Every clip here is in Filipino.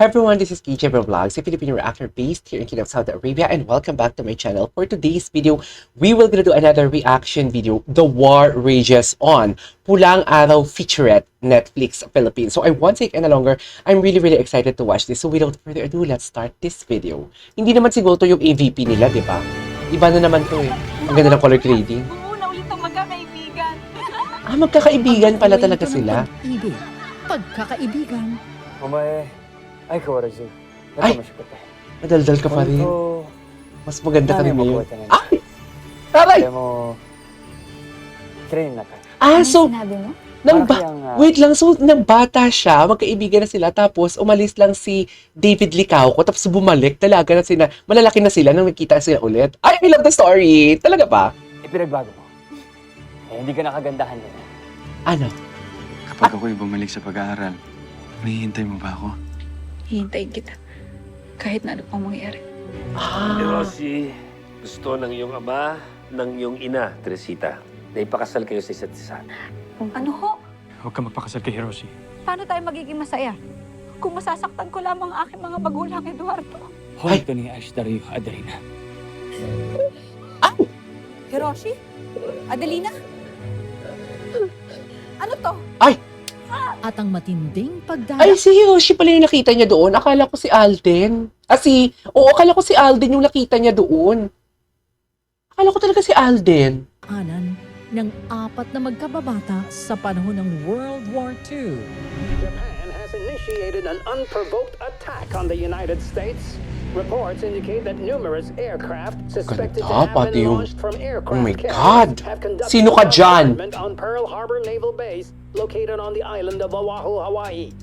Hi everyone, this is KJ Vlogs, a Filipino reactor based here in Kingdom of Saudi Arabia, and welcome back to my channel. For today's video, we will gonna do another reaction video, The War Rages On, Pulang Araw featurette, Netflix Philippines. So I won't take any longer. I'm really excited to watch this. So without further ado, let's start this video. Hindi naman siguro to yung AVP nila, di ba? Iba na naman to eh. Ang ganda ng color grading. Muna ulit ang magkakaibigan. Magkakaibigan pala talaga sila. Pag-ibig, pagkakaibigan. Omae, ay kawarajin. Ay! Madaldal ka pa rin. Mas maganda ka rin ngayon. Ay! Aray! Train na ka. So, Sinabi mo? wait lang, so nang bata siya, magkaibigan na sila, tapos umalis lang si David Licauco, tapos bumalik, talaga na sila, malalaki na sila nang nakita sila ulit. Ay, I love the story! Talaga ba? Ipinagbago mo. Hindi ka nakagandahan yun. Ano? Kapag ako'y bumalik sa pag-aaral, mahihintay mo ba ako? Hihintayin kita. Kahit na ano pang mangyari. Rosie, gusto ng iyong ama, ng iyong ina, Teresita, na ipakasal kayo sa isa't isa. Ano ho? Huwag ka magpakasal kay Hiroshi. Paano tayo magiging masaya? Kung masasaktan ko lamang ang aking mga magulang, Eduardo. Hoy, ito ni Ashtario, Adelina. Hiroshi? Adelina? Ano to? At ang matinding Ay, pagdala si Hiroshi pala yung nakita niya doon. Akala ko si Alden. Akala ko si Alden yung nakita niya doon. Akala ko talaga si Alden. anan ng apat na magkababata sa panahon ng World War II. Japan has initiated an unprovoked attack on the United States. Reports indicate that numerous aircraft suspected to Ganda, have pati been yung- launched from Oh aircraft my carriers God! have conducted Sino ka dyan? bombardment on Pearl Harbor Naval Base located on the island of Oahu, Hawaii.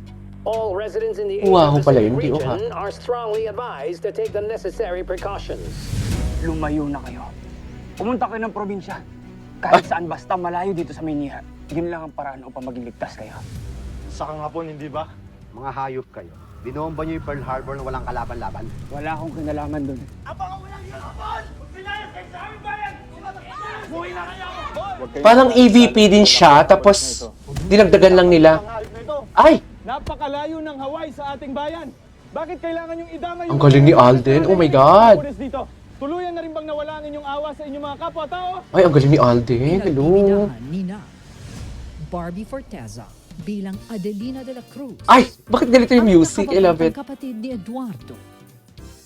All residents in the Oahu pala Asia-Pacific yun, di Oahu. region are strongly advised to take the necessary precautions. Lumayo na kayo. Pumunta kayo ng probinsya. Kahit saan basta malayo dito sa Maynila. Yun lang ang paraan upang maging ligtas kayo. Sa kahapon, hindi ba? Mga hayop kayo. Binomba niyo yung Pearl Harbor na walang kalaban-laban. Wala akong kinalaman doon. Parang EVP din siya, tapos dinagdagan lang nila. Ay! Napakalayo ng Hawaii sa ating bayan. Bakit kailangan yung idamay Ang galing ni Alden. Oh my God! dito? Tuluyan na rin bang nawala ang inyong awa sa inyong mga kapwa-tao? Ay, ang galing ni Alden. Hello. Pinagbibidahan nina Barbie Forteza bilang Adelina de la Cruz. Ay! Bakit ganito yung music? I love it. Ang kapatid ni Eduardo.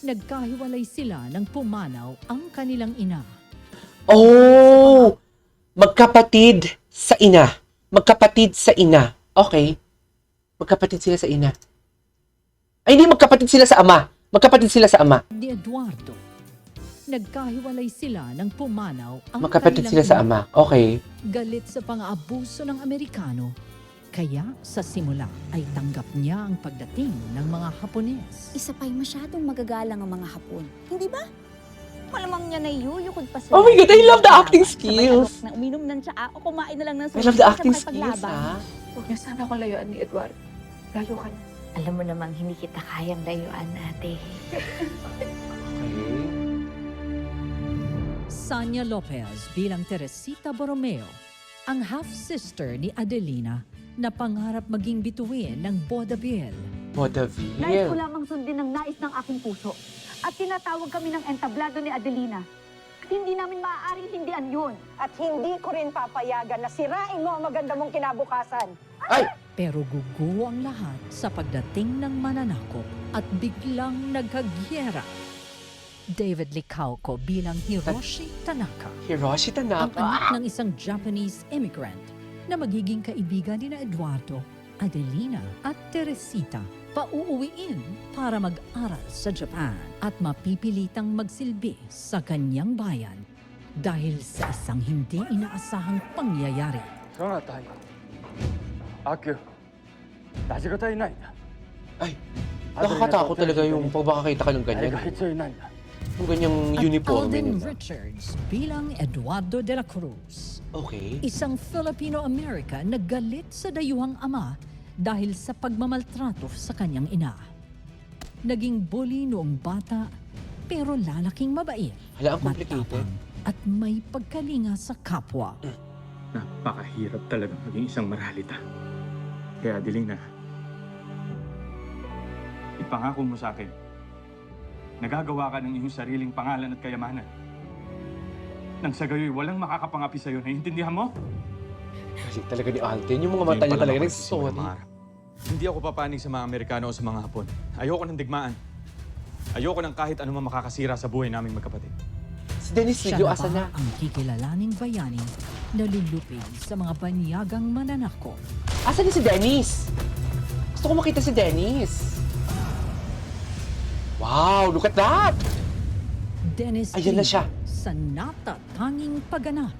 Nagkahiwalay sila nang pumanaw ang kanilang ina. Oh! Magkapatid sa ina. Magkapatid sa ina. Okay. Magkapatid sila sa ina. Ay, hindi. Magkapatid sila sa ama. Magkapatid sila sa ama. Ni Eduardo. Nagkahiwalay sila nang pumanaw ang Magkapatid sila kanilang sa ina. ama. Okay. Galit sa pang-aabuso ng Amerikano, kaya sa simula ay tanggap niya ang pagdating ng mga Hapones. Isa pa'y masyadong magagalang ang mga Hapon. Hindi ba? Malamang niya na yuyukod pa Oh my God, I love the acting skills. Na uminom ng tsaa o kumain na lang ng I love the acting skills, ha? Huwag niya sana akong layuan ni Eduardo. Layo ka na. Alam mo namang hindi kita kayang layuan, ate. Sanya Lopez bilang Teresita Borromeo, ang half-sister ni Adelina na pangarap maging bituin ng Vodevil. Nais ko Vodevil. lamang sundin ang nais ng aking puso. At tinatawag kami ng entablado ni Adelina. At hindi namin maaaring hindian yun. At hindi ko rin papayagan na sirain mo ang maganda mong kinabukasan. Ay! Pero gugo ang lahat sa pagdating ng mananakop at biglang nagkagyera. David Licauco bilang Hiroshi Tanaka, Hiroshi ang Tanaka. anak ng isang Japanese immigrant na magiging kaibigan ni Eduardo, Adelina at Teresita, pauuwiin para mag-aral sa Japan at mapipilitang magsilbi sa kanyang bayan dahil sa isang hindi inaasahang pangyayari. Sana tayo. Akyo. Dashi ka tayo, Nay. Ay! Nakakatakot talaga yung pag makakita ka ng ganyan. Kahit sa'yo, Nay. Yung ganyang At uniforme Alden nila. Richards bilang Eduardo de la Cruz, Okay. isang Filipino-American na galit sa dayuhang ama dahil sa pagmamaltrato sa kanyang ina. Naging bully noong bata pero lalaking mabait, Hala, ang complicated. matapang at may pagkalinga sa kapwa. Napakahirap talaga maging isang marhalita. Kaya Adelina, Ipangako mo sa akin, nagagawa ka ng iyong sariling pangalan at kayamanan. Nang sa gayoy, walang makakapangapi sa'yo. Naiintindihan mo? Galing talaga ni Alden. Yung mga mata niya talaga nagsasorry. Hindi ako papanig sa mga Amerikano o sa mga Hapon. Ayoko ng digmaan. Ayoko ng kahit ano man makakasira sa buhay naming magkapatid. Si Dennis Siya Video, na asa na? ba ang kikilalaning bayani na lulupig sa mga banyagang mananakop? Asa na si Dennis? Gusto ko makita si Dennis. Wow, look at that! Dennis Ayan na Quino siya. sa natatanging pagganap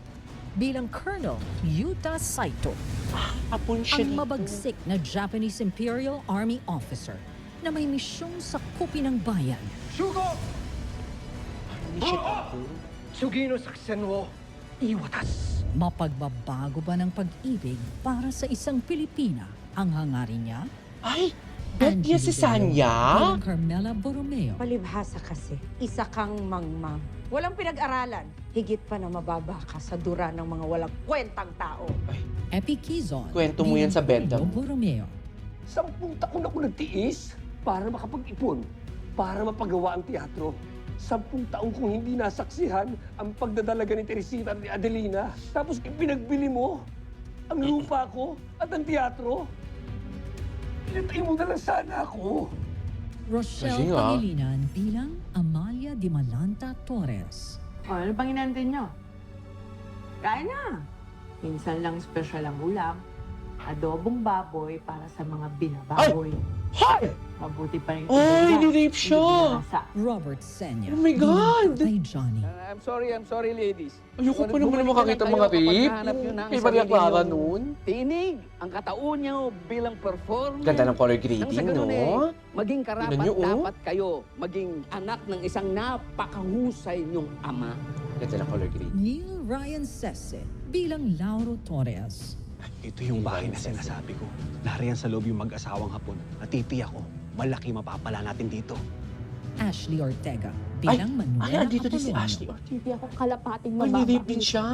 bilang Colonel Yuta Saito, Hapon siya ang dito. mabagsik na Japanese Imperial Army officer na may misyong sakupin ang bayan. Shugo! Hindi siya dito. Sugino saksen wo iwatas. Mapagbabago ba ng pag-ibig para sa isang Pilipina ang hangarin niya? Ay! Bet niya si Angeli Sanya? bilang Carmela Borromeo. Palibhasa kasi, isa kang mangmang. Walang pinag-aralan. Higit pa na mababa ka sa dura ng mga walang kwentang tao. Epi Quizon. Kwento mo yan sa benta Pino mo. Borromeo. 10 taon ako nagtiis para makapag-ipon, para mapagawa ang teatro. 10 taon kong hindi nasaksihan ang pagdadalaga ni Teresita at ni Adelina. Tapos pinagbili mo ang lupa ko at ang teatro. Pinatay mo na lang sana ako. Rochelle Galing, ah. Pangilinan bilang Amalia Di Malanta Torres. Ano bang inantay nyo? Kain na! Minsan lang special ang ulam. Adobong baboy para sa mga binababoy. Hi! Mabuti pa rin. Ay, nirape siya! Robert Senya. Oh my God! Tatay Johnny. I'm sorry ladies. Ayoko pa naman makakita mga rape. Kay Maria Clara noon. Tinig ang kataon niyo bilang performer. Ganda ng color Nang sa grading, ganun no? maging karapat Tingnan niyo, oh. dapat kayo maging anak ng isang napakahusay niyong ama. Ganda ng color grading. Neil Ryan Sese bilang Lauro Torres. Ito yung bahay na sinasabi ko. Nariyan sa loob yung mag-asawang Hapon. Natitiyak ko, malaki mapapala natin dito. Ashley Ortega bilang Manuela Ay, andito din si Apolonio. Ashley. Hindi ako kalapating Ay, nirape din siya.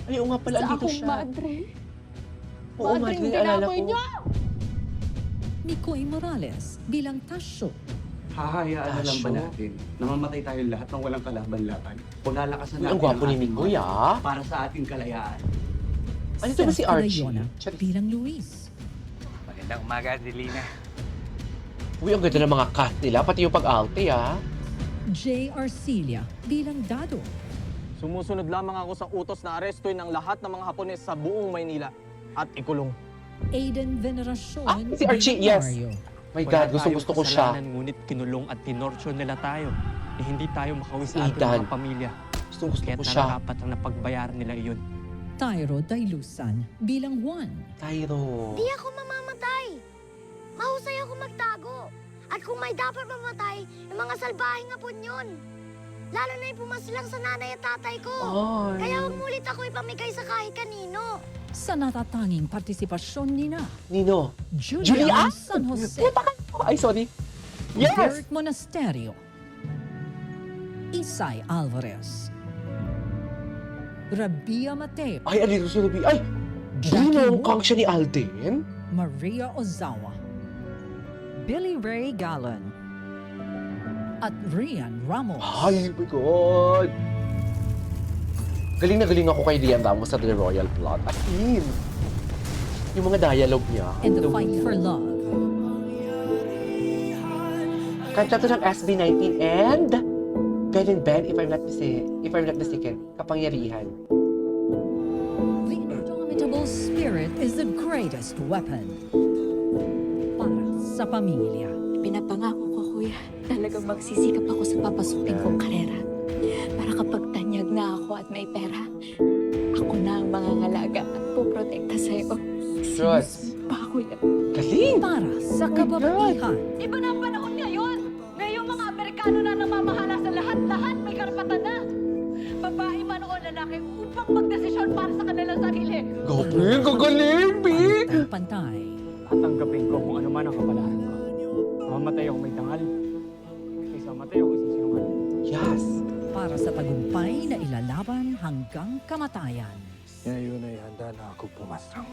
Ay, oo nga pala, andito siya. madre. Oo, madre, naalala ko. Mikoy Morales bilang Tasyo. Hahayaan na lang ba Tasyo? natin? Namamatay tayo lahat ng walang kalaban-laban. O lalakasan Uy, ang gwapo ni Mikoy, ah. para sa ating kalayaan. Ano ito ba si Seth Archie? Cadayona bilang Luis. Magandang umaga, Adelina. Uy, ang ganda ng mga cast nila, pati yung pag-alte, ah. J. Arcilia bilang Dado. Sumusunod lamang ako sa utos na arestuin ng lahat ng mga Hapones sa buong Maynila at ikulong. Aiden Veneracion Ah, si Archie, bilang yes. Mario. My God, gusto ko siya. Ngunit kinulong at tinorture nila tayo. Hindi tayo makawi sa ating Ethan. mga pamilya. Gusto Kaya't ko siya. nararapat ang napagbayaran nila iyon. Tyro Dailusan bilang Juan. Tyro. Di ako mamamatay. Mahusay ako magtago. At kung may dapat mamatay, yung mga salbahing hapon yun. Lalo na yung pumaslang sa nanay at tatay ko. Ay. Kaya huwag mulit ako ipamigay sa kahit kanino. Sa natatanging partisipasyon ni na Nino. Julian Julian? San Jose. Puta ka. Ay, sorry. Yes! Derek Monasterio. Isay Alvarez. Rabia Mateo. Ay, alito si Ruby. Ay! Jackie Ginamukang Wong. siya ni Alden? Maria Ozawa. Billy Ray Gallen. At Rian Ramos. Ay, my God! Galing na galing ako kay Rian Ramos sa The Royal Plot. As in, yung mga dialogue niya. In the fight for love. Kanta to ng SB19 and Ben and Ben, if I'm not mistaken, Kapangyarihan. The indomitable spirit is the greatest weapon. Para sa pamilya. Pinapangako ko, kuya, talagang magsisikap ako sa papasukin kong karera. Para kapag tanyag na ako at may pera, ako na ang mangangalaga at puprotekta sa'yo. Trust. Pa, kuya. Galing! Para sa kababaihan. Iba na ang panahon ngayon. Ngayong mga Amerikano na namamahala sa lahat-lahat may karapatan na. Babae man o lalaki upang magdesisyon para sa kanilang sarili. Galing! Gagaling, Big! Pantay. Tatanggapin ko kung ano man ang kapalaran ko. Mamatay ako may dangal. Kaysa matay ako sa sinungaling. Yes! Para sa tagumpay na ilalaban hanggang kamatayan. Ngayon ay handa na ako pumasang.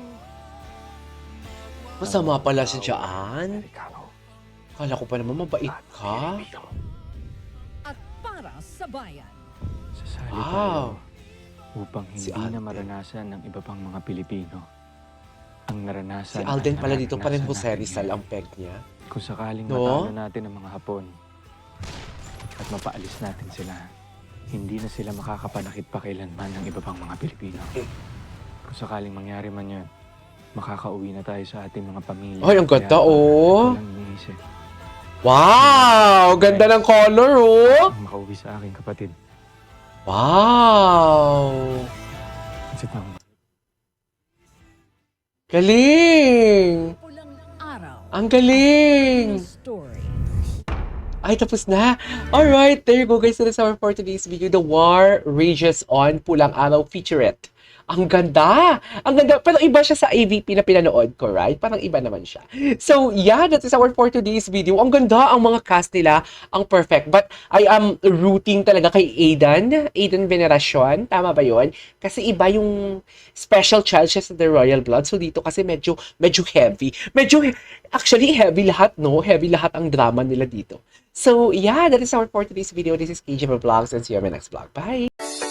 Masama pala si Jaan. Amerikano. Kala ko pa naman mabait ka. At para sa bayan. Sasali Wow. tayo upang Si hindi na Alden. maranasan ng iba pang mga Pilipino ang naranasan Si Alden at pala dito pa rin nararanasan Jose natin Rizal ngayon. ang peg niya. Kung sakaling No? matalo natin ang mga Hapon at mapaalis natin sila, hindi na sila makakapanakit pa kailanman ng iba pang mga Pilipino. Kung sakaling mangyari man yun, makakauwi na tayo sa ating mga pamilya. Ay, ang ganda, Kaya, oh. walang iniisip. Wow! Ganda ng color, oh! Makauwi sa aking kapatid. Wow! Isip lang. Galing! Pulang araw. Ang galing! Story. Ay, tapos na. Alright, there you go guys. That is our for today's video. The War Rages On. Pulang Araw featurette. Ang ganda! Ang ganda. Pero iba siya sa AVP na pinanood ko, right? Parang iba naman siya. So, yeah, that is our for today's video. Ang ganda. Ang mga cast nila. Ang perfect. But I am rooting talaga kay Aidan. Aidan Veneracion. Tama ba yun? Kasi iba yung special child siya sa The Royal Blood. So, dito kasi medyo heavy. Actually, heavy lahat, no? Heavy lahat ang drama nila dito. So, yeah, that is our for today's video. This is KJ Vlogs and see you on my next vlog. Bye!